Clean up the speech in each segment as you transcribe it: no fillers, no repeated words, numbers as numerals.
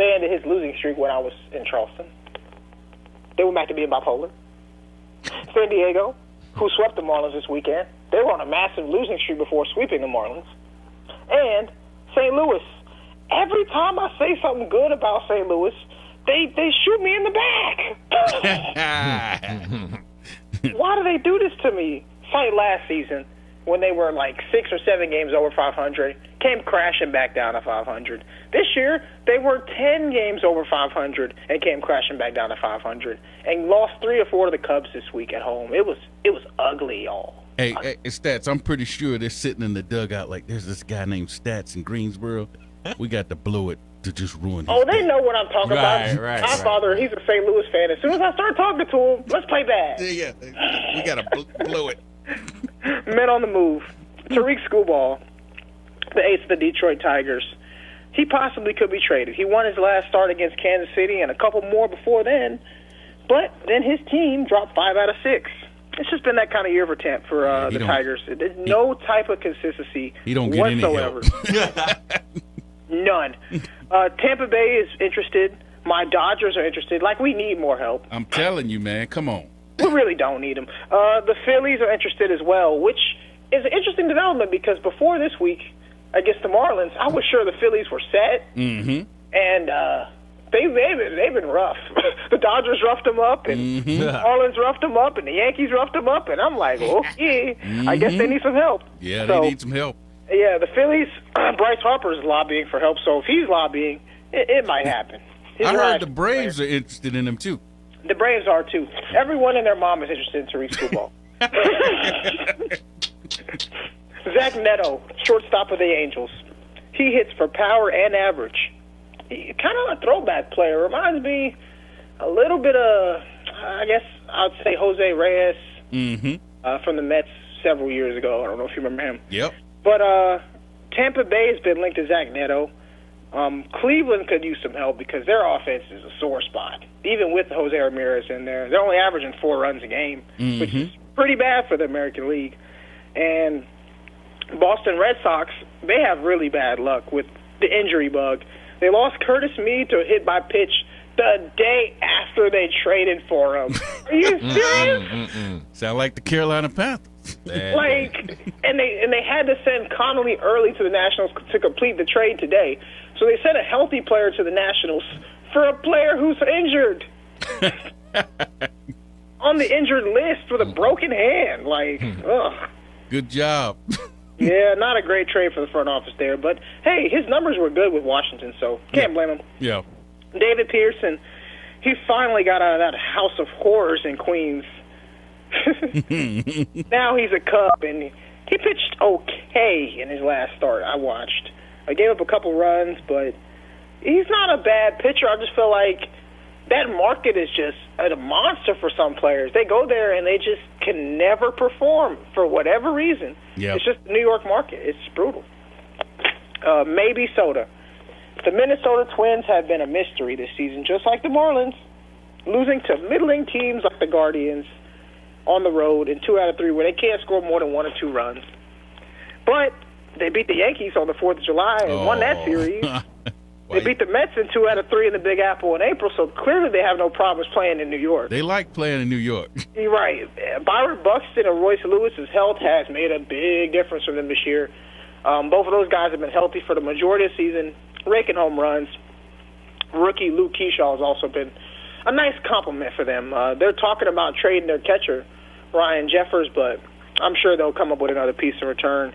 They ended his losing streak when I was in Charleston. They went back to being bipolar. San Diego, who swept the Marlins this weekend, they were on a massive losing streak before sweeping the Marlins. And St. Louis, every time I say something good about St. Louis, they shoot me in the back. Why do they do this to me? Fight last season when they were like 6 or 7 games over 500, came crashing back down to 500. This year, they were 10 games over 500 and came crashing back down to 500 and lost 3 or 4 to the Cubs this week at home. It was ugly, y'all. Hey, Stats, I'm pretty sure they're sitting in the dugout like there's this guy named Stats in Greensboro. We got to blow it to just ruin his they day. know what I'm talking about. My father, he's a St. Louis fan. As soon as I start talking to him, let's play bad. Yeah, we got to blow it. Men on the move. Tariq Skubal, the ace of the Detroit Tigers, he possibly could be traded. He won his last start against Kansas City and a couple more before then, but then his team dropped 5 out of 6. It's just been that kind of year for the Tigers. There's no type of consistency whatsoever. None. Tampa Bay is interested. My Dodgers are interested. Like, we need more help. I'm telling you, man. Come on. We really don't need them. The Phillies are interested as well, which is an interesting development because before this week against the Marlins, I was sure the Phillies were set. Mm-hmm. And they've been rough. The Dodgers roughed them up, and the Marlins roughed them up, and the Yankees roughed them up, and I'm like, okay, I guess they need some help. Yeah, they need some help. Yeah, the Phillies, Bryce Harper's lobbying for help, so if he's lobbying, it might happen. I heard the Braves are interested in him, too. The Braves are, too. Everyone and their mom is interested in Tariq Skubal. Zach Neto, shortstop of the Angels. He hits for power and average. He's kind of a throwback player. Reminds me a little bit of, I guess I'd say Jose Reyes from the Mets several years ago. I don't know if you remember him. Yep. But Tampa Bay has been linked to Zach Neto. Cleveland could use some help because their offense is a sore spot. Even with Jose Ramirez in there, they're only averaging 4 runs a game, which is pretty bad for the American League. And Boston Red Sox, they have really bad luck with the injury bug. They lost Curtis Mead to a hit by pitch the day after they traded for him. Are you serious? Sound like the Carolina Panthers. And they had to send Connolly early to the Nationals to complete the trade today. So they sent a healthy player to the Nationals for a player who's injured. On the injured list with a broken hand. Ugh. Good job. Yeah, not a great trade for the front office there. But, hey, his numbers were good with Washington, so can't blame him. Yeah. David Pearson, he finally got out of that house of horrors in Queens. Now he's a Cub, and he pitched okay in his last start I watched. I gave up a couple runs, but he's not a bad pitcher. I just feel like that market is just a monster for some players. They go there, and they just can never perform for whatever reason. Yep. It's just the New York market. It's brutal. Maybe Soda. The Minnesota Twins have been a mystery this season, just like the Marlins, losing to middling teams like the Guardians on the road in 2 out of 3 where they can't score more than 1 or 2 runs. But they beat the Yankees on the 4th of July and won that series. They beat the Mets in 2 out of 3 in the Big Apple in April, so clearly they have no problems playing in New York. They like playing in New York. You're right. Byron Buxton and Royce Lewis's health has made a big difference for them this year. Both of those guys have been healthy for the majority of the season, raking home runs. Rookie Luke Kershaw has also been a nice compliment for them. They're talking about trading their catcher, Ryan Jeffers, but I'm sure they'll come up with another piece in return.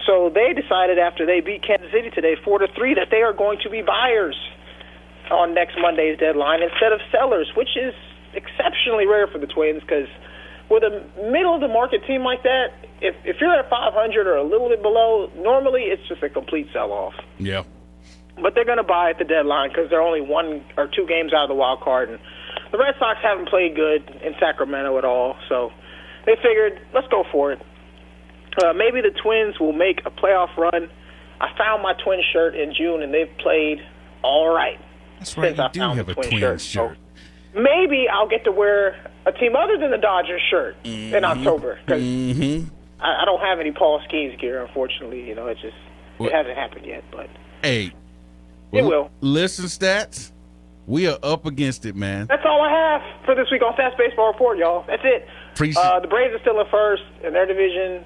So they decided after they beat Kansas City today 4-3 that they are going to be buyers on next Monday's deadline instead of sellers, which is exceptionally rare for the Twins because with a middle-of-the-market team like that, if you're at 500 or a little bit below, normally it's just a complete sell-off. Yeah. But they're going to buy at the deadline because they're only 1 or 2 games out of the wild card. And the Red Sox haven't played good in Sacramento at all, so they figured, let's go for it. Maybe the Twins will make a playoff run. I found my Twins shirt in June, and they've played all right. That's right, you do have a Twins shirt. So maybe I'll get to wear a team other than the Dodgers shirt in October because I don't have any Paul Skeens gear, unfortunately. It hasn't happened yet. But hey, It will. Listen, Stats, we are up against it, man. That's all I have for this week on Stats Baseball Report, y'all. That's it. The Braves are still in first in their division.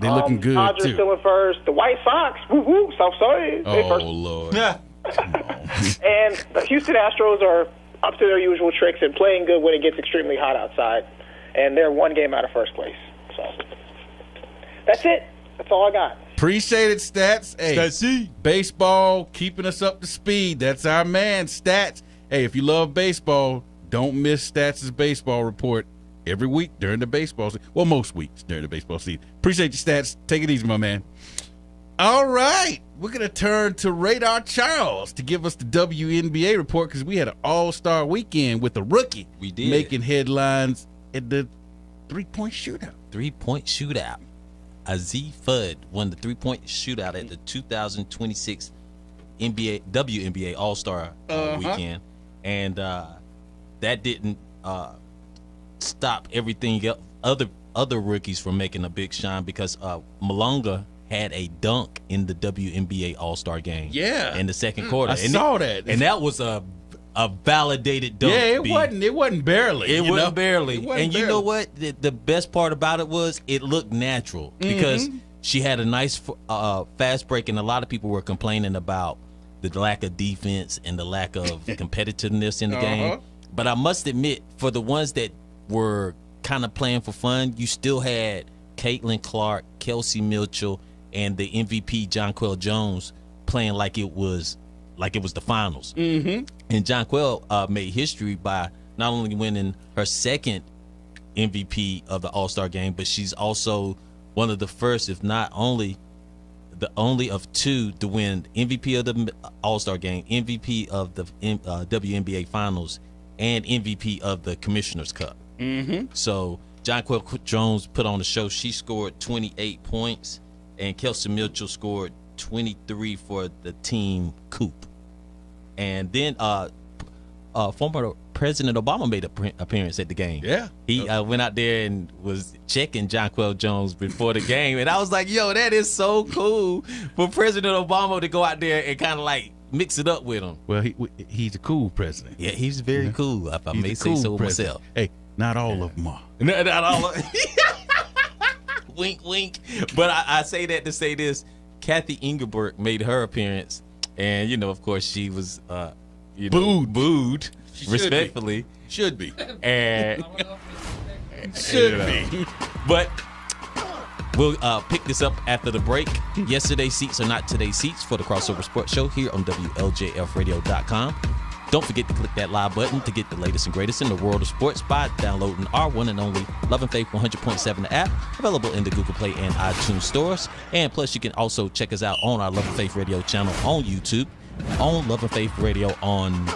They're looking good, Dodgers too. still in first. The White Sox, woo-hoo, Southside. Oh, first. Lord. Yeah. And the Houston Astros are up to their usual tricks and playing good when it gets extremely hot outside. And they're one game out of first place. So that's it. That's all I got. Appreciate it, Stats. Hey, Statsy. baseball, keeping us up to speed. That's our man, Stats. Hey, if you love baseball, don't miss Stats' baseball report every week during the baseball season. Well, most weeks during the baseball season. Appreciate you, Stats. Take it easy, my man. All right. We're going to turn to Radar Charles to give us the WNBA report because we had an all-star weekend with a rookie. We did. Making headlines at the three-point shootout. 3-point shootout. Azzi Fudd won the 3-point shootout at the 2026 WNBA All-Star weekend. And that didn't stop everything else, other rookies from making a big shine because Malonga had a dunk in the WNBA All-Star game. Yeah. In the second quarter. I saw that. And that was a validated dunk. Yeah, B. it wasn't barely. It wasn't barely. It wasn't And you barely. know what? The best part about it was it looked natural because she had a nice fast break, and a lot of people were complaining about the lack of defense and the lack of competitiveness in the game. But I must admit, for the ones that were kind of playing for fun, you still had Caitlin Clark, Kelsey Mitchell, and the MVP Jonquel Jones playing like it was the finals. And Jonquel made history by not only winning her second MVP of the All-Star game, but she's also one of the first, if not only, the only of two to win MVP of the All-Star game, MVP of the WNBA Finals, and MVP of the Commissioner's Cup. So Jonquel Jones put on the show. She scored 28 points, and Kelsey Mitchell scored 23 for the team coup. And then former President Obama made an appearance at the game. Yeah. He went out there and was checking Jonquel Jones before the game. And I was like, yo, that is so cool for President Obama to go out there and kind of like mix it up with him. Well, he's a cool president. Yeah, he's very cool, if I He's may a say cool so president. myself. Hey, not all of them are. Not all of wink, wink. But I say that to say this. Kathy Engelbert made her appearance. And, you know, of course, she was booed She should respectfully. Should be. And Should be. But we'll pick this up after the break. Yesterday's seats are not today's seats for the Crossover Sports Show here on WLJFradio.com. Don't forget to click that live button to get the latest and greatest in the world of sports by downloading our one and only Love and Faith 100.7 app, available in the Google Play and iTunes stores. And plus, you can also check us out on our Love and Faith Radio channel on YouTube, on Love and Faith Radio on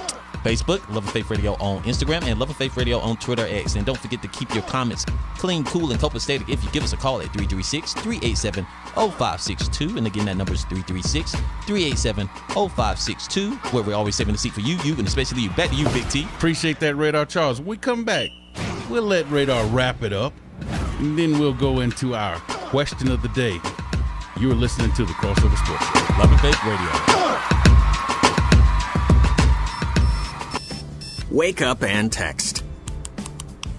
Facebook, Love and Faith Radio on Instagram, and Love and Faith Radio on Twitter X. And don't forget to keep your comments clean, cool, and copacetic if you give us a call at 336-387-0562. And again, that number is 336-387-0562, where we're always saving a seat for you, and especially you. Back to you, Big T. Appreciate that, Radar Charles. When we come back, we'll let Radar wrap it up, and then we'll go into our question of the day. You are listening to the Crossover Sports Show. Love and Faith Radio. Wake up and text.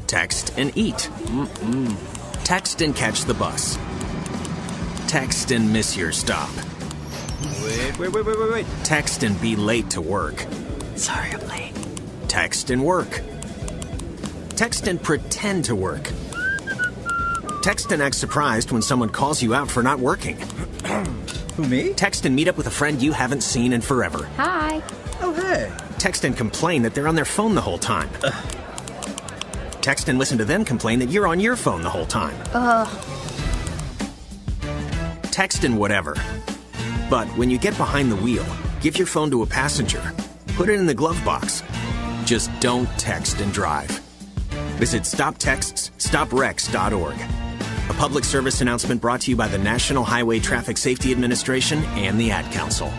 Text and eat. Text and catch the bus. Text and miss your stop. Wait. Text and be late to work. Sorry, I'm late. Text and work. Text and pretend to work. Text and act surprised when someone calls you out for not working. Who, me? Text and meet up with a friend you haven't seen in forever. Hi. Oh, hey. Text and complain that they're on their phone the whole time. Text and listen to them complain that you're on your phone the whole time. Text and whatever. But when you get behind the wheel, give your phone to a passenger. Put it in the glove box. Just don't text and drive. Visit StopTextsStopWrecks.org. A public service announcement brought to you by the National Highway Traffic Safety Administration and the Ad Council.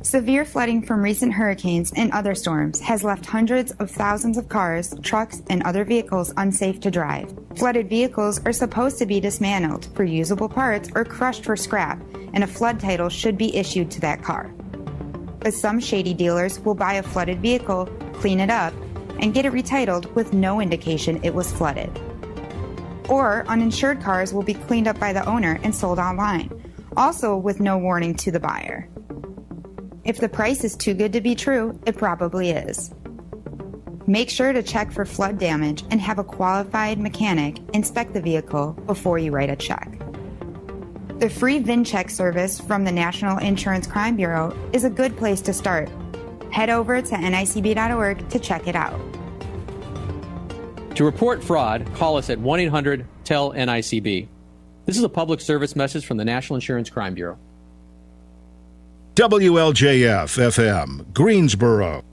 Severe flooding from recent hurricanes and other storms has left hundreds of thousands of cars, trucks, and other vehicles unsafe to drive. Flooded vehicles are supposed to be dismantled for usable parts or crushed for scrap, and a flood title should be issued to that car. But some shady dealers will buy a flooded vehicle, clean it up, and get it retitled with no indication it was flooded. Or uninsured cars will be cleaned up by the owner and sold online, also with no warning to the buyer. If the price is too good to be true, it probably is. Make sure to check for flood damage and have a qualified mechanic inspect the vehicle before you write a check. The free VinCheck service from the National Insurance Crime Bureau is a good place to start. Head over to nicb.org to check it out. To report fraud, call us at 1-800-TEL-NICB. This is a public service message from the National Insurance Crime Bureau. WLJF FM, Greensboro.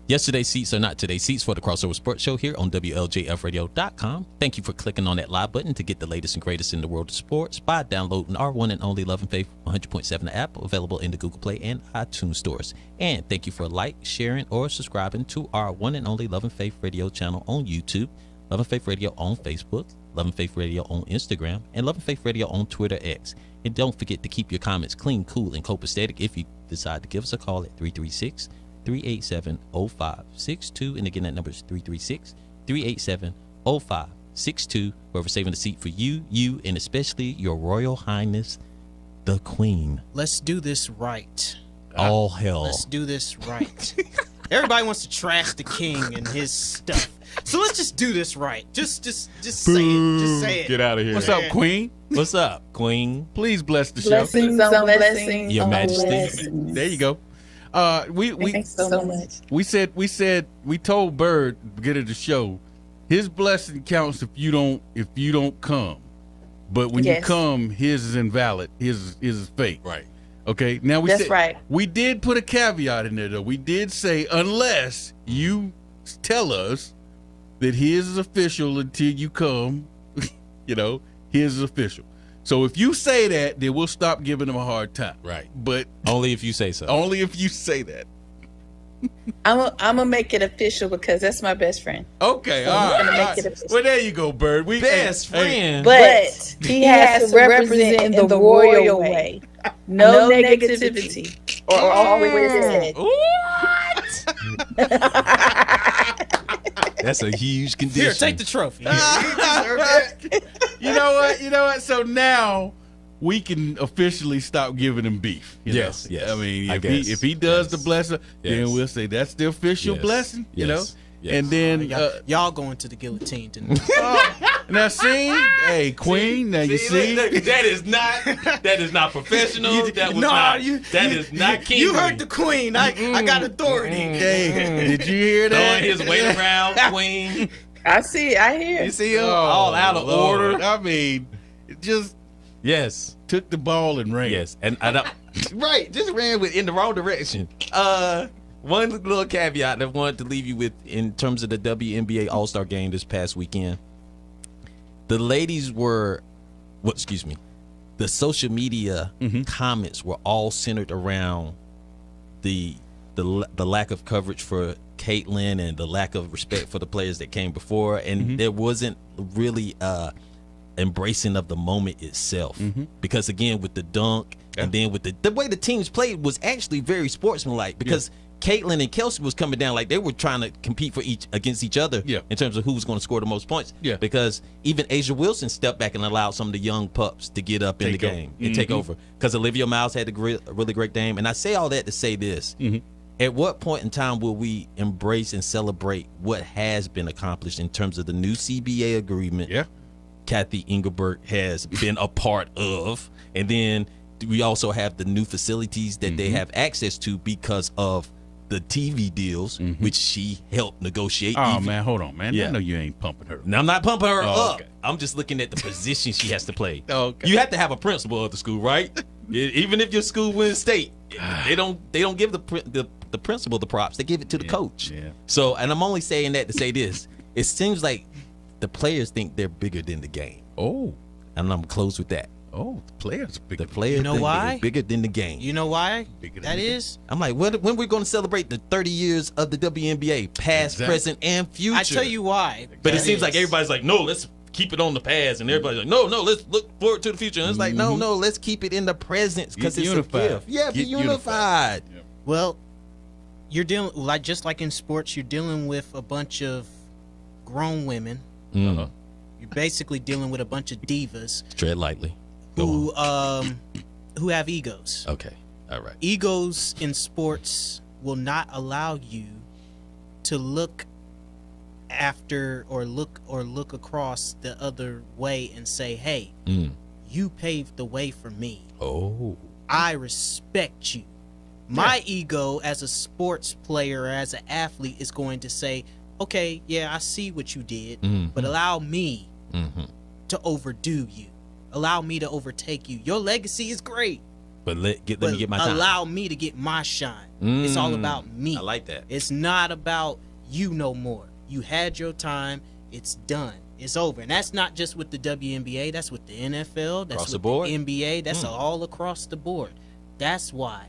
Yesterday's seats are not today's seats for the Crossover Sports Show here on WLJFradio.com. Thank you for clicking on that live button to get the latest and greatest in the world of sports by downloading our one and only Love and Faith 100.7 app, available in the Google Play and iTunes stores. And thank you for sharing, or subscribing to our one and only Love and Faith Radio channel on YouTube, Love and Faith Radio on Facebook, Love and Faith Radio on Instagram, and Love and Faith Radio on Twitter X. And don't forget to keep your comments clean, cool, and copacetic if you decide to give us a call at 336-387-0562. And again, that number is 336-387-0562. We're saving a seat for you, and especially your Royal Highness, the Queen. Let's do this right. All hell. Let's do this right. Everybody wants to trash the king and his stuff. So let's just do this right. Just say it. Just say it. Get out of here. What's Yeah. up, Queen? What's up, Queen? Please bless the show. Blessings on blessings. Your on Majesty. blessings. There you go. Thanks so much. We told Bird beginning of the show, his blessing counts if you don't come, but when you Yes. come, his is invalid. His is fake. Right. Okay. Now That's right. We did put a caveat in there though. We did say unless you tell us that his is official until you come, his is official. So if you say that, then we'll stop giving him a hard time. Right. But Only if you say so. only if you say that. I'm gonna make it official because that's my best friend. Okay, So all we're right. gonna make all right. it official. Well, there you go, Bird. We Best hey, friend. But he has to represent in the royal way. No negativity or always said. That's a huge condition. Here, take the trophy. You know what? So now we can officially stop giving him beef. you Yes, know? yes. I mean, I if guess. he does the Yes. blessing, Yes. then we'll say that's the official Yes. blessing. You know, Yes. Yes. and then Y'all going to the guillotine tonight. now see, hey Queen, now you see. that is not professional. That is not king. You heard the queen. I got authority. Hey, did you hear that? throwing his weight around, Queen. I see it. I hear You it. see him all out of Lord. order. I mean, it just Yes. took the ball and ran. Yes, and right, just ran in the wrong direction. One little caveat that I wanted to leave you with in terms of the WNBA All-Star Game this past weekend. The ladies were, the social media comments were all centered around the lack of coverage for Caitlyn and the lack of respect for the players that came before, and there wasn't really embracing of the moment itself, because again with the dunk and then with the way the teams played was actually very sportsmanlike, because Caitlyn and Kelsey was coming down like they were trying to compete against each other in terms of who was going to score the most points, because even Asia Wilson stepped back and allowed some of the young pups to get up in the game and take over, because Olivia Miles had a really great game. And I say all that to say this: at what point in time will we embrace and celebrate what has been accomplished in terms of the new CBA agreement Kathy Engelbert has been a part of, and then we also have the new facilities that they have access to because of the TV deals, which she helped negotiate. Oh man, hold on, man. Yeah. I know you ain't pumping her. Now, I'm not pumping her up. Okay. I'm just looking at the position she has to play. Okay. You have to have a principal of the school, right? Even if your school wins state, they don't give the principal the props. They give it to the coach. Yeah. So, and I'm only saying that to say this: it seems like the players think they're bigger than the game. Oh. And I'm gonna close with that. Oh, the players are bigger. The players, You know why? bigger than the game. You know why Bigger than that the game. is? I'm like, when we're going to celebrate the 30 years of the WNBA, past, Exactly. present, and future? I tell you why. But it that seems like is. everybody's like, no, let's keep it on the past, and everybody's like, no, let's look forward to the future. And it's like, no, let's keep it in the present because Get it's unified. a gift. Yeah, be Get unified. Well, you're dealing just like in sports. You're dealing with a bunch of grown women. Uh-huh. You're basically dealing with a bunch of divas Tread lightly. Go who have egos. Okay. All right. Egos in sports will not allow you to look after or look across the other way and say, hey, you paved the way for me. Oh. I respect you. My ego as a sports player or as an athlete is going to say, okay, yeah, I see what you did, but allow me to overdo you. Allow me to overtake you. Your legacy is great, But let me get my time. allow me to get my shine. It's all about me. I like that. It's not about you no more. You had your time. It's done. It's over. And that's not just with the WNBA. That's with the NFL. That's Across the with board? the NBA. That's all across the board. That's why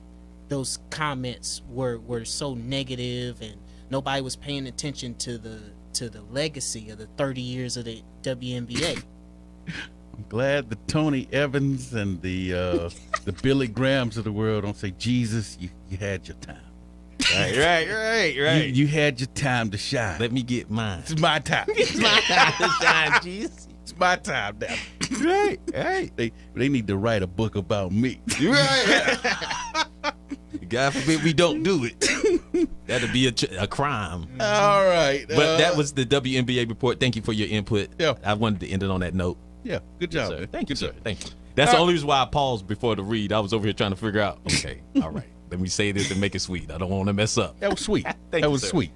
those comments were so negative and nobody was paying attention to the legacy of the 30 years of the WNBA. I'm glad the Tony Evans and the Billy Grahams of the world don't say, Jesus, you had your time. Right. You had your time to shine. Let me get mine. It's my time. It's my time to shine, jeez. It's my time now. Right. They need to write a book about me. Right. God forbid we don't do it. That'd be a crime. All right. But that was the WNBA report. Thank you for your input. Yeah. I wanted to end it on that note. Yeah, good job. Sir. man. Thank you, Good sir. job. Thank you. That's the only reason why I paused before the read. I was over here trying to figure out, okay, all right, let me say this and make it sweet. I don't want to mess up. That was sweet. Thank that you, was sir. sweet.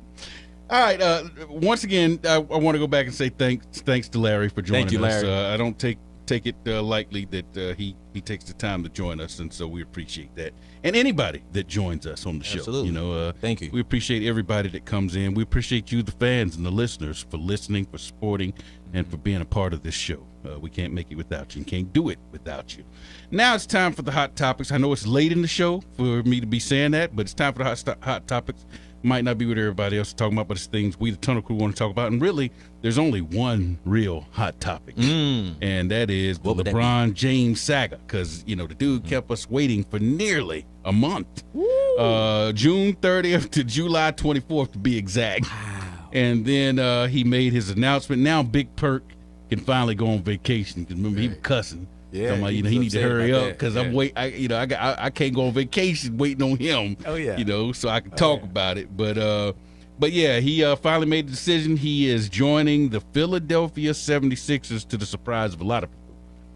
All right. Once again, I want to go back and say thanks to Larry for joining Thank you, us. Larry. I don't take it lightly that he takes the time to join us, and so we appreciate that. And anybody that joins us on the show, Absolutely. Thank you. We appreciate everybody that comes in. We appreciate you, the fans and the listeners, for listening, for supporting, and for being a part of this show. We can't make it without you. Can't do it without you. Now it's time for the hot topics. I know it's late in the show for me to be saying that, but it's time for the hot topics. Might not be what everybody else is talking about, but it's things we, the Tunnel Crew, want to talk about. And really, there's only one real hot topic, and that is the LeBron James saga, because, the dude kept us waiting for nearly a month. June 30th to July 24th, to be exact. Wow. And then he made his announcement. Now Big Perk can finally go on vacation, because remember, he was cussing. Yeah, he needs to hurry up because I can't go on vacation waiting on him. Oh yeah. So I can talk about it. But yeah, he finally made the decision. He is joining the Philadelphia 76ers, to the surprise of a lot of people.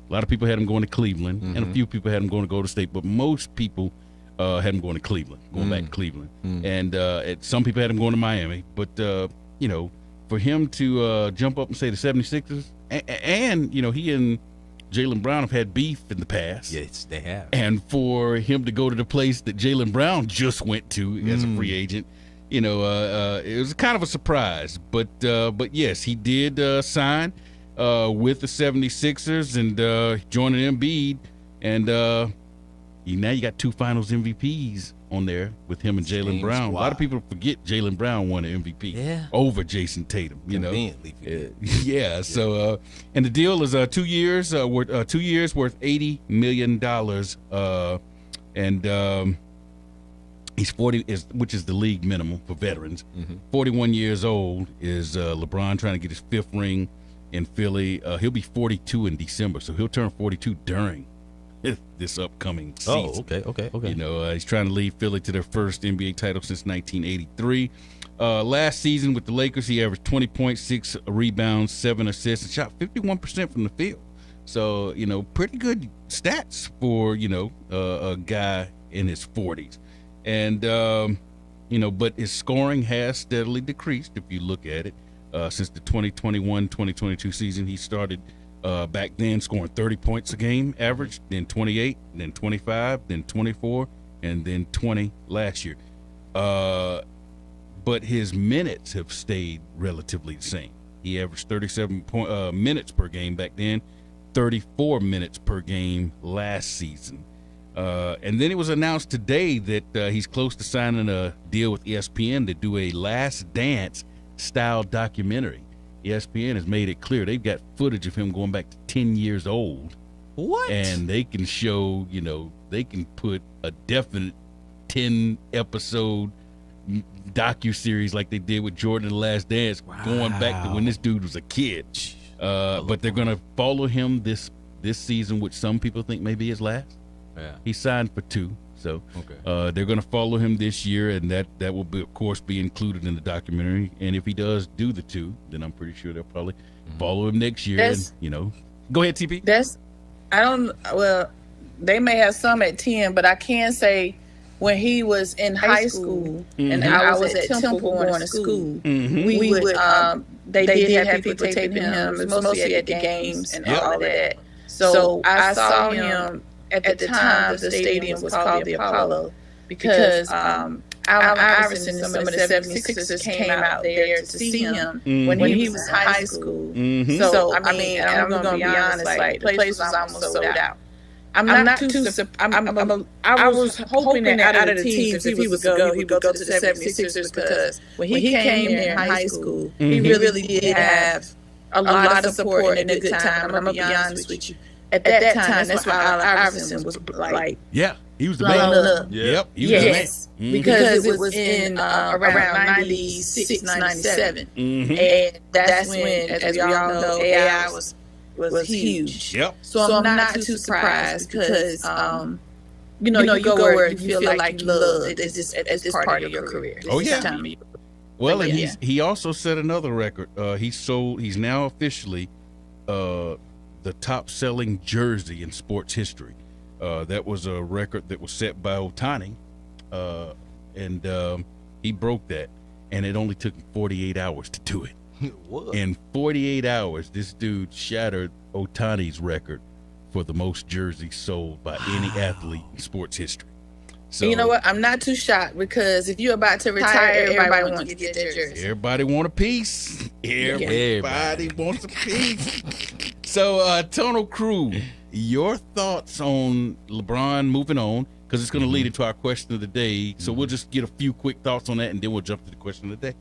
A lot of people had him going to Cleveland, and a few people had him going to Golden State, but most people had him going to Cleveland, back to Cleveland. And some people had him going to Miami. But for him to jump up and say the 76ers, and he and Jaylen Brown have had beef in the past. Yes, they have. And for him to go to the place that Jaylen Brown just went to as a free agent, it was kind of a surprise. But yes, he did sign with the 76ers and joining Embiid. And now you got two Finals MVPs on there with him and Jaylen Brown. A lot of people forget Jaylen Brown won an MVP over Jason Tatum. Yeah. So and the deal is 2 years worth 2 years worth $80 million. And he's 40, which is the league minimum for veterans. 41 years old is LeBron, trying to get his fifth ring in Philly. He'll be 42 in December, so he'll turn 42 during this upcoming season. Oh, okay. He's trying to lead Philly to their first NBA title since 1983. Last season with the Lakers, he averaged 20.6 rebounds, 7 assists, and shot 51% from the field. So, pretty good stats for, a guy in his 40s. And, but his scoring has steadily decreased if you look at it. Since the 2021-2022 season, he started back then scoring 30 points a game average, then 28, then 25, then 24, and then 20 last year. But his minutes have stayed relatively the same. He averaged 37 minutes per game back then, 34 minutes per game last season. And then it was announced today that he's close to signing a deal with ESPN to do a Last Dance style documentary. ESPN has made it clear they've got footage of him going back to 10 years old. What? And they can show, they can put a definite 10-episode docuseries like they did with Jordan and the Last Dance, going back to when this dude was a kid. But they're going to follow him this season, which some people think may be his last. Yeah. He signed for 2, so they're going to follow him this year, and that will be, of course, be included in the documentary. And if he does do the 2, then I'm pretty sure they'll probably follow him next year. Go ahead, TP. They may have some at 10, but I can say when he was in high school and I was at Temple going to school, we would they did have people taping him, mostly at the games and all of that. So I saw him at the time. The stadium was called the Apollo because Allen Iverson and some of the 76ers came out there to see him when he was in high school. So I mean, I'm going to be honest, like the place was almost sold out. I was hoping that out of the teams, if he would go, he would go to the 76ers because when he came there in high school, he really did have a lot of support and a good time. I'm going to be honest with you. At that time, that's why Allen Iverson was like, he was the man. Yep, he was the man. Because it was in around 96, 97. And that's when, as we all know, AI was huge. Yep. So I'm not too surprised because, you go where you feel like you love at this part of your career. Oh, yeah. Well, and he also set another record. He's now officially the top-selling jersey in sports history. That was a record that was set by Ohtani, and he broke that, and it only took 48 hours to do it. What? In 48 hours, this dude shattered Ohtani's record for the most jerseys sold by any athlete in sports history. So, you know what? I'm not too shocked because if you're about to retire, everybody wants to get their jersey. Everybody want a piece. Everybody wants a piece. So, Tonal Crew, your thoughts on LeBron moving on, because it's going to lead into our question of the day. So we'll just get a few quick thoughts on that, and then we'll jump to the question of the day.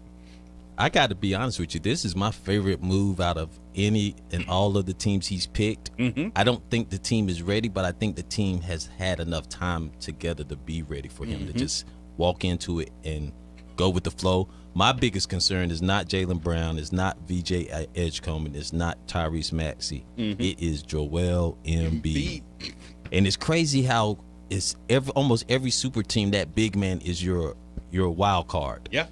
I got to be honest with you. This is my favorite move out of any and all of the teams he's picked. I don't think the team is ready, but I think the team has had enough time together to be ready for him to just walk into it and go with the flow. My biggest concern is not Jaylen Brown, it's not VJ Edgecombe, it's not Tyrese Maxey. It is Joel Embiid. And it's crazy how it's almost every super team, that big man is your wild card. Yeah.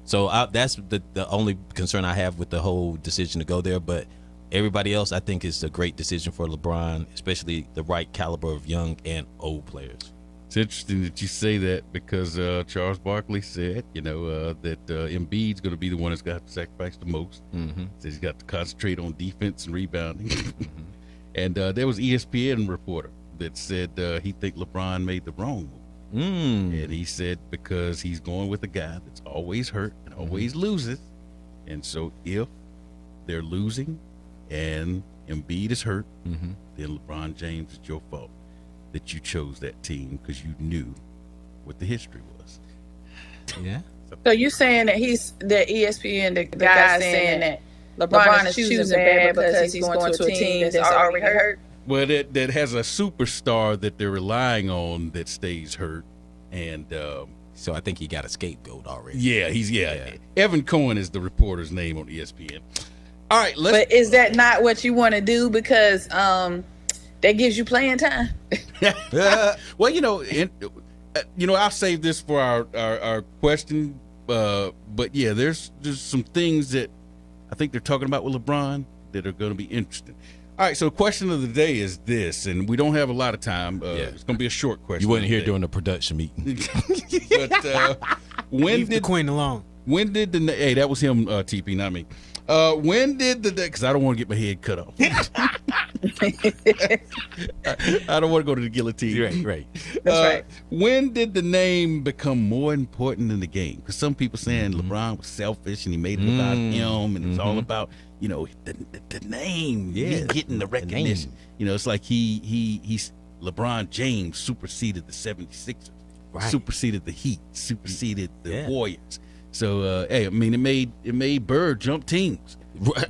So that's the only concern I have with the whole decision to go there. But everybody else, I think, is a great decision for LeBron, especially the right caliber of young and old players. It's interesting that you say that because Charles Barkley said, that Embiid's going to be the one that's got to sacrifice the most. Says he's got to concentrate on defense and rebounding. And there was an ESPN reporter that said he think LeBron made the wrong move. And he said because he's going with a guy that's always hurt and always loses. And so if they're losing and Embiid is hurt, then LeBron James, it's your fault that you chose that team because you knew what the history was. Yeah. So you're saying that that ESPN, the guy saying that LeBron is choosing bad because he's going to a team that's already hurt? Well, that has a superstar that they're relying on that stays hurt, and so I think he got a scapegoat already. Yeah, Evan Cohen is the reporter's name on ESPN. All right, but is that not what you want to do because that gives you playing time? Well, I'll save this for our question, but yeah, there's some things that I think they're talking about with LeBron that are going to be interesting. All right, so question of the day is this, and we don't have a lot of time. It's going to be a short question. You weren't here during the production meeting. But leave the queen alone. When did hey, that was him, TP, not me. When did because I don't want to get my head cut off. I don't want to go to the guillotine. Right. That's right. When did the name become more important than the game? Because some people saying LeBron was selfish and he made it about him, and it's all about the name, me getting the recognition. It's like he's LeBron James superseded the 76ers, superseded the Heat, superseded the Warriors. So hey, I mean, it made Bird jump teams.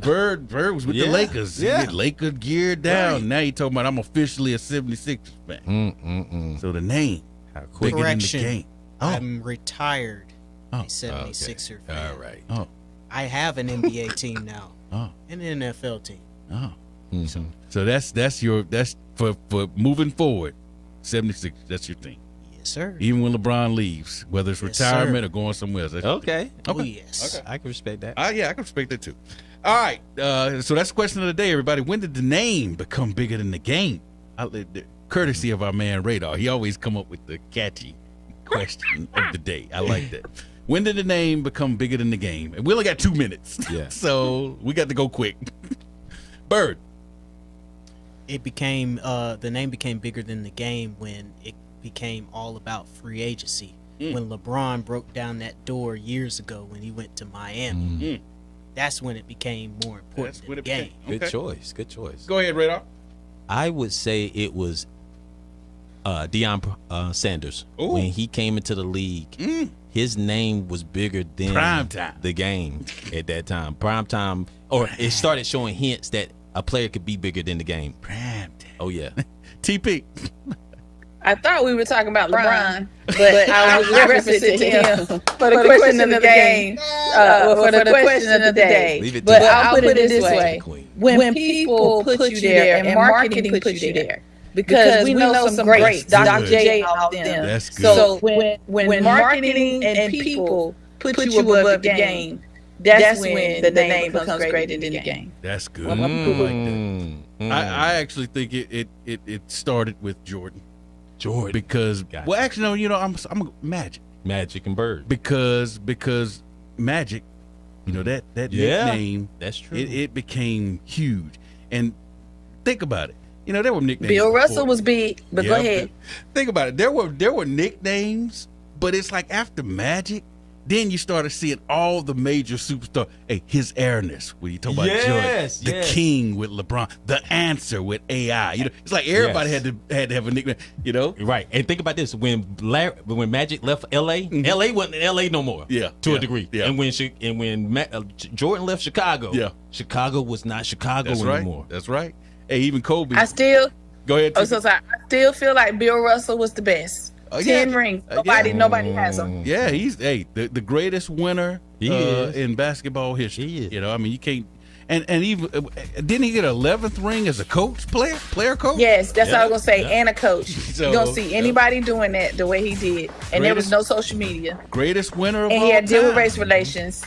Bird was with the Lakers. Yeah. He had Laker gear down. Right. Now you talking about I'm officially a 76ers fan. So the name, bigger than the game. I'm retired. A 76er fan. All right. I have an NBA team now. An NFL team. So that's for moving forward. 76. That's your thing. Yes, sir. Even when LeBron leaves, whether it's retirement or going somewhere else. Okay. Oh, yes. Okay. I can respect that. Yeah, I can respect that too. All right. So that's the question of the day, everybody. When did the name become bigger than the game? Courtesy of our man Radar. He always come up with the catchy question of the day. I like that. When did the name become bigger than the game? And we only got 2 minutes. Yeah. So we got to go quick. Bird. It became the name became bigger than the game when it became all about free agency. When LeBron broke down that door years ago when he went to Miami. That's when it became more important than the game. Good choice. Go ahead, Radar. I would say it was Deion Sanders. Ooh. When he came into the league. His name was bigger than the game at that time. Prime time, or it started showing hints that a player could be bigger than the game. Prime time. Oh, yeah. TP. I thought we were talking about LeBron, but I was referencing to him for the question of the game, for the question of the day. But I'll put it this way. When people put you there and marketing puts you there, because we know some greats, Dr. J, all of them. That's good. So when marketing and people put you above the game, that's when the name becomes greater than the game. That's good. I like that. I actually think it started with Jordan. Because well, actually no, I'm Magic and Bird. Because Magic, that nickname, that's true. It became huge. And think about it. There were nicknames. Bill Russell was big, but go ahead. Think about it. There were nicknames, but it's like after Magic, then you started seeing all the major superstars. Hey, his airness when you talk about Jordan, the King with LeBron, the Answer with AI. It's like everybody had to have a nickname. Right. And think about this: when Magic left LA, LA wasn't LA no more. Yeah, to a degree. Yeah. And when Jordan left Chicago, Chicago was not Chicago anymore. That's right. Hey, even Kobe. I still go ahead. I still feel like Bill Russell was the best. 10 rings. Nobody has them. Yeah, he's the greatest winner in basketball history. He is. You can't. And even didn't he get an 11th ring as a player coach? Yes, that's what I was gonna say. And a coach. You don't see anybody doing that the way he did. And there was no social media. Greatest winner of all time. And he had to deal with race relations.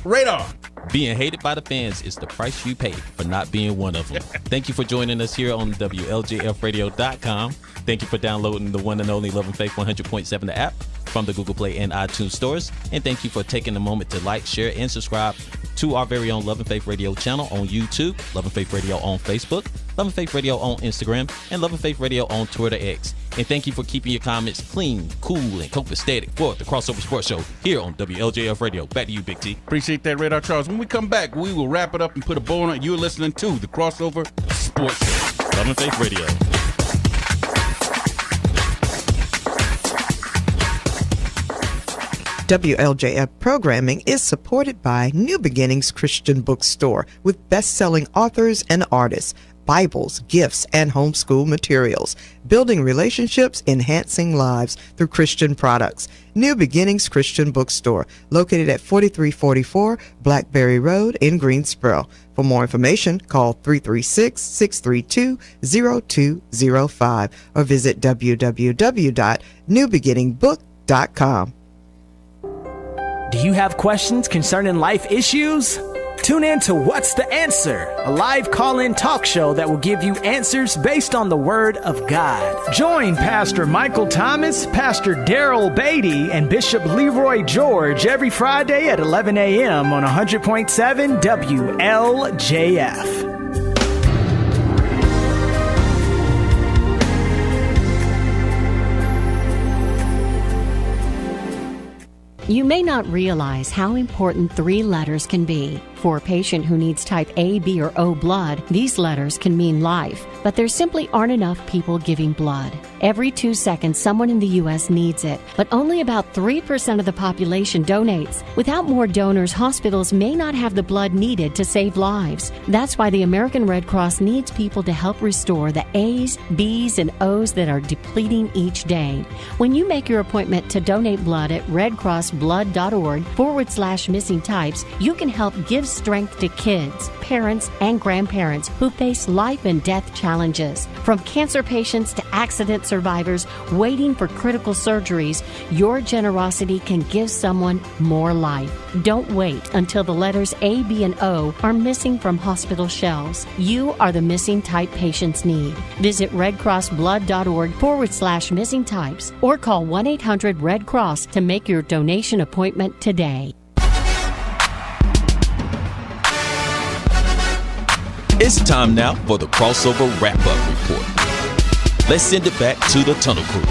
Radar. Being hated by the fans is the price you pay for not being one of them. Thank you for joining us here on WLJFradio.com. Thank you for downloading the one and only Love and Faith 100.7 the app from the Google Play and iTunes stores. And thank you for taking a moment to like, share, and subscribe to our very own Love and Faith Radio channel on YouTube, Love and Faith Radio on Facebook, Love and Faith Radio on Instagram, and Love and Faith Radio on Twitter X. And thank you for keeping your comments clean, cool, and copacetic for the Crossover Sports Show here on WLJF Radio. Back to you, Big T. Appreciate that, Radar Charles. When we come back, we will wrap it up and put a bow on it. You're listening to the Crossover Sports Show. Love and Faith Radio. WLJF programming is supported by New Beginnings Christian Bookstore with best-selling authors and artists, Bibles, gifts, and homeschool materials, building relationships, enhancing lives through Christian products. New Beginnings Christian Bookstore, located at 4344 Blackberry Road in Greensboro. For more information, call 336-632-0205 or visit www.newbeginningbook.com. Do you have questions concerning life issues? Tune in to What's the Answer, a live call-in talk show that will give you answers based on the Word of God. Join Pastor Michael Thomas, Pastor Daryl Beatty, and Bishop Leroy George every Friday at 11 a.m. on 100.7 WLJF. You may not realize how important 3 letters can be. For a patient who needs type A, B, or O blood, these letters can mean life, but there simply aren't enough people giving blood. Every 2 seconds, someone in the U.S. needs it, but only about 3% of the population donates. Without more donors, hospitals may not have the blood needed to save lives. That's why the American Red Cross needs people to help restore the A's, B's, and O's that are depleting each day. When you make your appointment to donate blood at redcrossblood.org/missing types, you can help give strength to kids, parents, and grandparents who face life and death challenges. From cancer patients to accident survivors waiting for critical surgeries, your generosity can give someone more life. Don't wait until the letters A, B, and O are missing from hospital shelves. You are the missing type patients need. Visit redcrossblood.org/missing types or call 1-800-RED-CROSS to make your donation appointment today. It's time now for the Crossover Wrap-Up Report. Let's send it back to the Tunnel Crew.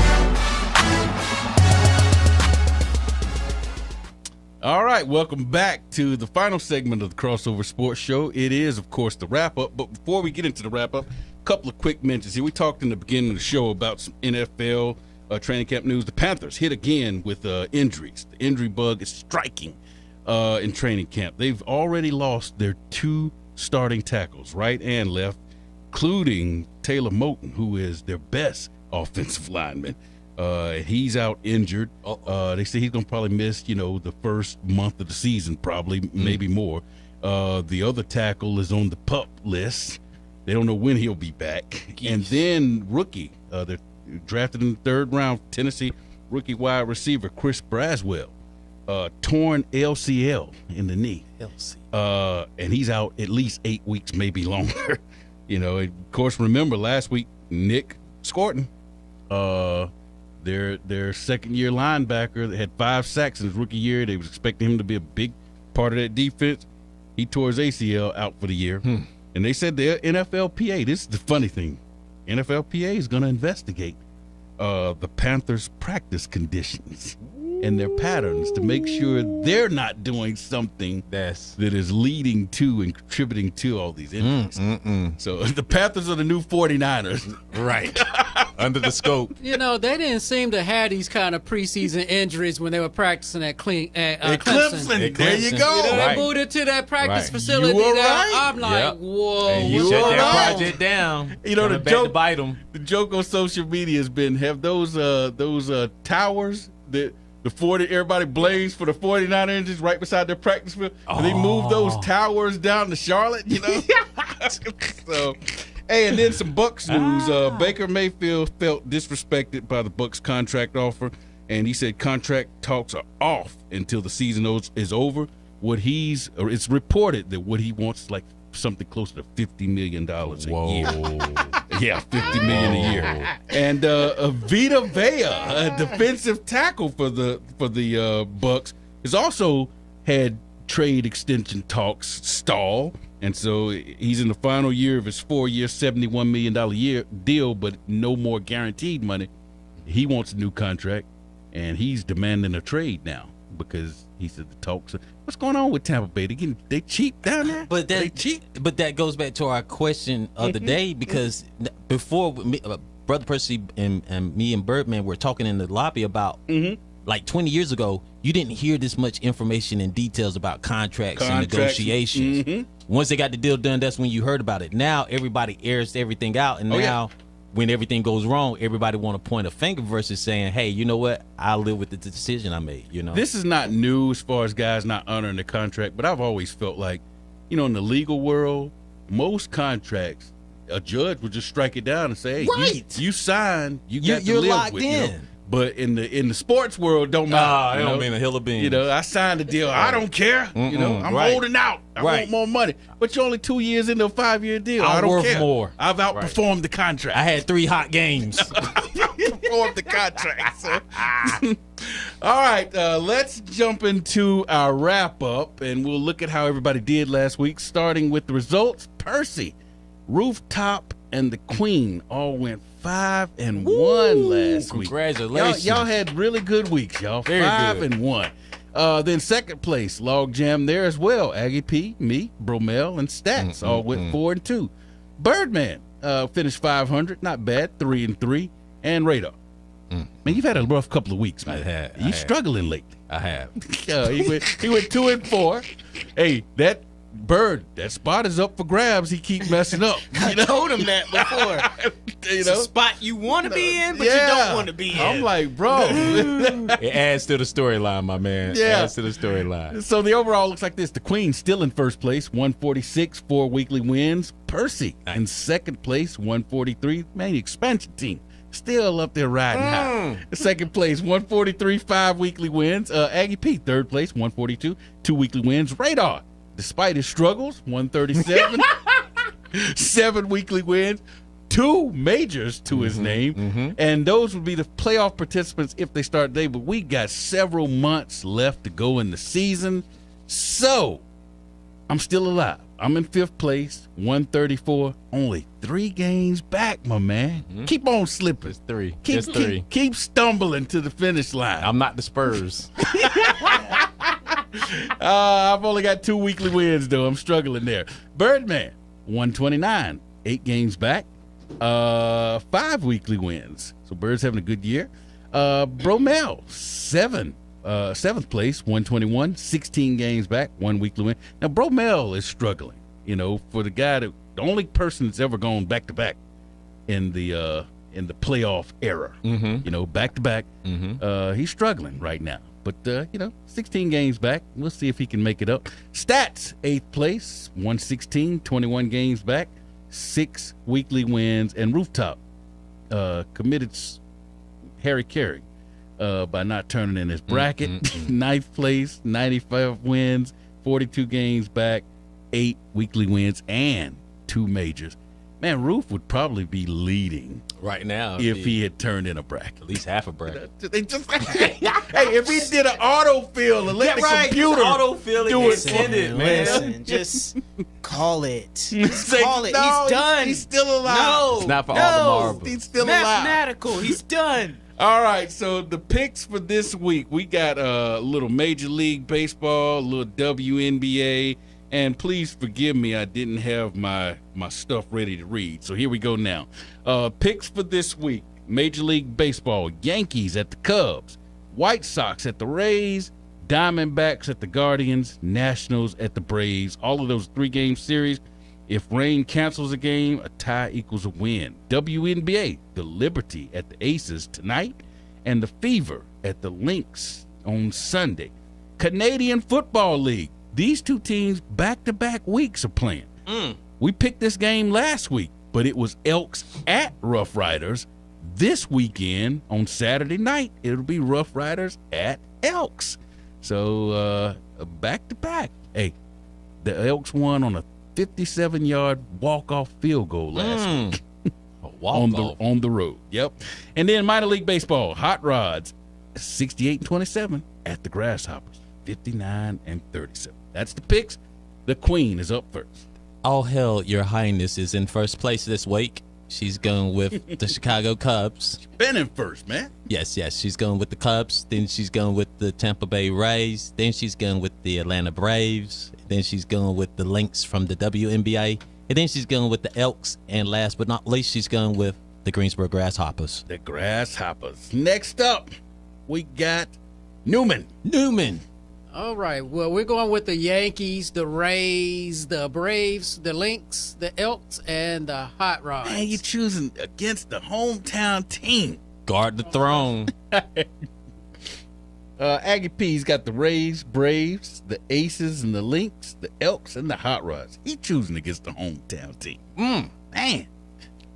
All right, welcome back to the final segment of the Crossover Sports Show. It is, of course, the wrap-up. But before we get into the wrap-up, a couple of quick mentions here. We talked in the beginning of the show about some NFL training camp news. The Panthers hit again with injuries. The injury bug is striking in training camp. They've already lost their 2 starting tackles, right and left, including Taylor Moton, who is their best offensive lineman. He's out injured. They say he's going to probably miss, the first month of the season, probably, maybe more. The other tackle is on the PUP list. They don't know when he'll be back. And then rookie, they're drafted in the 3rd round, Tennessee rookie wide receiver Chris Braswell, torn LCL in the knee. And he's out at least 8 weeks, maybe longer. Of course, remember last week, Nick Scorton, their second-year linebacker that had 5 sacks in his rookie year. They was expecting him to be a big part of that defense. He tore his ACL out for the year. And they said the NFLPA, this is the funny thing, NFLPA is going to investigate the Panthers' practice conditions and their patterns to make sure they're not doing something that is leading to and contributing to all these injuries. So the Panthers are the new 49ers. Right. Under the scope. They didn't seem to have these kind of preseason injuries when they were practicing at Clemson. There you go. They moved into that practice facility. I'm like, whoa. And you shut that project down. The joke on social media has been, have those towers that everybody blames for the 49 inches right beside their practice field. They moved those towers down to Charlotte, So, hey, and then some Bucks news. Baker Mayfield felt disrespected by the Bucks contract offer, and he said contract talks are off until the season is over. It's reported that what he wants is like something closer to $50 million a year. Yeah, $50 million a year. And Vita Vea, a defensive tackle for the Bucks, has also had trade extension talks stall, and so he's in the final year of his 4-year, $71 million deal, but no more guaranteed money. He wants a new contract, and he's demanding a trade now because he said the talks. What's going on with Tampa Bay? They cheap down there? But that goes back to our question of the day, because before Brother Percy and me and Birdman were talking in the lobby about like 20 years ago, you didn't hear this much information and details about contracts and negotiations. Once they got the deal done, that's when you heard about it. Now everybody airs everything out, and when everything goes wrong, everybody want to point a finger versus saying, hey, you know what? I'll live with the decision I made, This is not new as far as guys not honoring the contract, but I've always felt like, in the legal world, most contracts, a judge would just strike it down and say, hey, you signed, you're to live locked with, in. But in the sports world, don't matter. It don't mean a hill of beans. I signed a deal. I don't care. I'm holding out. I want more money. But you're only 2 years into a 5-year deal. I don't care. More. I've outperformed the contract. I had 3 hot games. Outperformed the contract. So. All right, let's jump into our wrap up, and we'll look at how everybody did last week, starting with the results. Percy, Rooftop, and the Queen all went 5-1 last week. Congratulations. Y'all had really good weeks, y'all. Very 5-1. Then second place, log jam there as well. Aggie P, me, Bromel, and Stats all went 4-2. Birdman finished 500, not bad, 3-3, and Radar. Man, you've had a rough couple of weeks, man. You're struggling lately. I have. He went 2-4. Hey, that Bird, that spot is up for grabs. He keep messing up. I told him that before. It's a spot you want to be in, but you don't want to be in. I'm like, bro. It adds to the storyline, my man. Yeah. Adds to the storyline. So the overall looks like this. The Queen still in first place, 146, 4 weekly wins. Percy in second place, 143. Man, the expansion team still up there riding high. Second place, 143, 5 weekly wins. Aggie P, third place, 142, 2 weekly wins. Radar, despite his struggles, 137, 7 weekly wins, 2 majors to his name. And those would be the playoff participants if they start today. But we got several months left to go in the season. So I'm still alive. I'm in 5th place, 134, only 3 games back, my man. Keep on slipping. It's 3. Keep stumbling to the finish line. I'm not the Spurs. I've only got 2 weekly wins, though. I'm struggling there. Birdman, 129, 8 games back, 5 weekly wins. So Bird's having a good year. Bromel, 7th place, 121, 16 games back, 1 weekly win. Now, Bromel is struggling, for the guy the only person that's ever gone back-to-back in the playoff era, back-to-back. He's struggling right now. But, 16 games back. We'll see if he can make it up. Stats, 8th place, 116, 21 games back, 6 weekly wins. And Rooftop committed Harry Carey by not turning in his bracket. 9th place, 95 wins, 42 games back, 8 weekly wins, and 2 majors. Man, Roof would probably be leading right now if he had turned in a bracket. At least half a bracket. Hey, if he did an autofill and let the computer do it for him, man. Listen, just call it. Say, Call it. no, He's done. He's still alive. No. It's not for all the marbles. He's still alive. Mathematical. He's done. All right, so the picks for this week, we got a little Major League Baseball, a little WNBA, and please forgive me, I didn't have my stuff ready to read. So here we go now. Picks for this week, Major League Baseball, Yankees at the Cubs, White Sox at the Rays, Diamondbacks at the Guardians, Nationals at the Braves. All of those 3-game series. If rain cancels a game, a tie equals a win. WNBA, the Liberty at the Aces tonight, and the Fever at the Lynx on Sunday. Canadian Football League, these 2 teams back-to-back weeks are playing. We picked this game last week, but it was Elks at Rough Riders. This weekend, on Saturday night, it'll be Rough Riders at Elks. So, back-to-back. Hey, the Elks won on a 57-yard walk-off field goal last week. on the road. Yep. And then minor league baseball, Hot Rods, 68-27 at the Grasshoppers, 59-37. That's the picks. The Queen is up first. All hell, Your Highness is in first place this week. She's going with the Chicago Cubs. Been in first, man. Yes. She's going with the Cubs. Then she's going with the Tampa Bay Rays. Then she's going with the Atlanta Braves. Then she's going with the Lynx from the WNBA. And then she's going with the Elks. And last but not least, she's going with the Greensboro Grasshoppers. The Grasshoppers. Next up, we got Newman. All right. Well, we're going with the Yankees, the Rays, the Braves, the Lynx, the Elks, and the Hot Rods. Man, you're choosing against the hometown team. Guard the throne. Aggie P's got the Rays, Braves, the Aces, and the Lynx, the Elks, and the Hot Rods. He choosing against the hometown team. Man.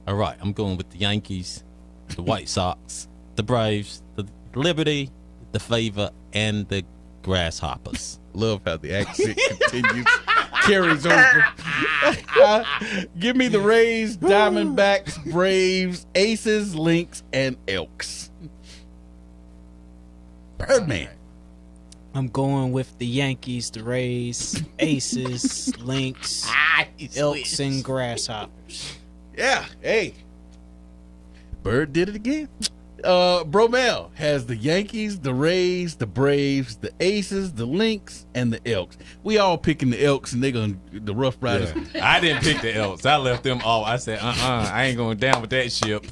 All right. I'm going with the Yankees, the White Sox, the Braves, the Liberty, the Fever, and the Grasshoppers. Love how the accent continues, carries over. Give me the Rays, Diamondbacks, Braves, Aces, Lynx, and Elks. Birdman. I'm going with the Yankees, the Rays, Aces, Lynx, Elks, and Grasshoppers. Yeah, hey. Bird did it again. Bromell has the Yankees, the Rays, the Braves, the Aces, the Lynx, and the Elks. We all picking the Elks, and the Rough Riders. Yeah. I didn't pick the Elks. I left them off. I said, I ain't going down with that ship.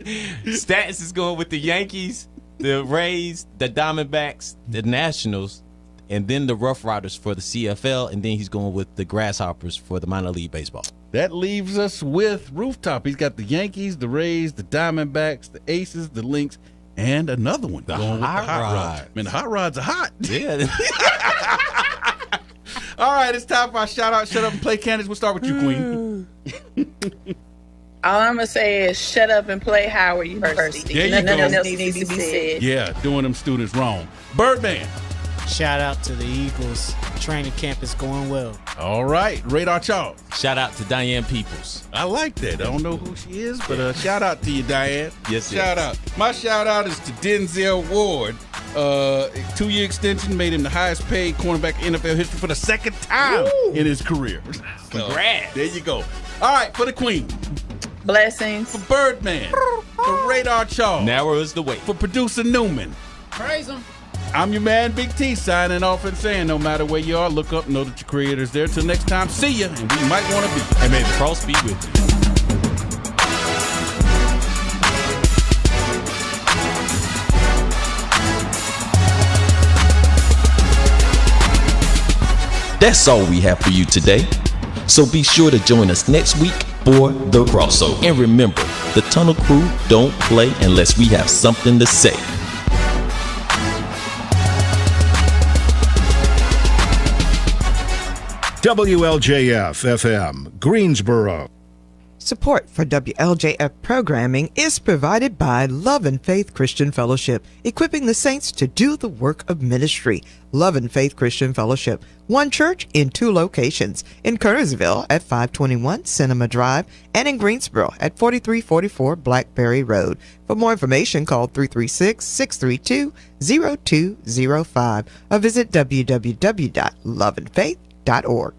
Stats is going with the Yankees, the Rays, the Diamondbacks, the Nationals, and then the Rough Riders for the CFL, and then he's going with the Grasshoppers for the minor league baseball. That leaves us with Rooftop. He's got the Yankees, the Rays, the Diamondbacks, the Aces, the Lynx, and another one. The going Hot with the Hot Rods. Rods. Man, the Hot Rods are hot. Yeah. All right, it's time for our shout out, shut up, and play Candace. We'll start with you, Queen. All I'm gonna say is shut up and play Howard University. There you Nothing go. else needs to be said. Yeah, doing them students wrong. Birdman. Shout out to the Eagles. Training camp is going well. All right, Radar Charles. Shout out to Diane Peoples. I like that. I don't know who she is, but shout out to you, Diane. Yes, shout out. My shout out is to Denzel Ward. 2-year extension made him the highest paid cornerback in NFL history for the second time in his career. Congrats. There you go. All right, for the Queen. Blessings. For Birdman. For Radar Charles. Narrow is the way. For producer Newman. Praise him. I'm your man, Big T, signing off and saying, no matter where you are, look up, know that your creator's there. Till next time, see ya, and we might want to be. And may the cross be with you. That's all we have for you today. So be sure to join us next week for the crossover. And remember, the Tunnel Crew don't play unless we have something to say. WLJF-FM, Greensboro. Support for WLJF programming is provided by Love and Faith Christian Fellowship, equipping the saints to do the work of ministry. Love and Faith Christian Fellowship, one church in 2 locations, in Kernersville at 521 Cinema Drive and in Greensboro at 4344 Blackberry Road. For more information, call 336-632-0205 or visit www.loveandfaith.org.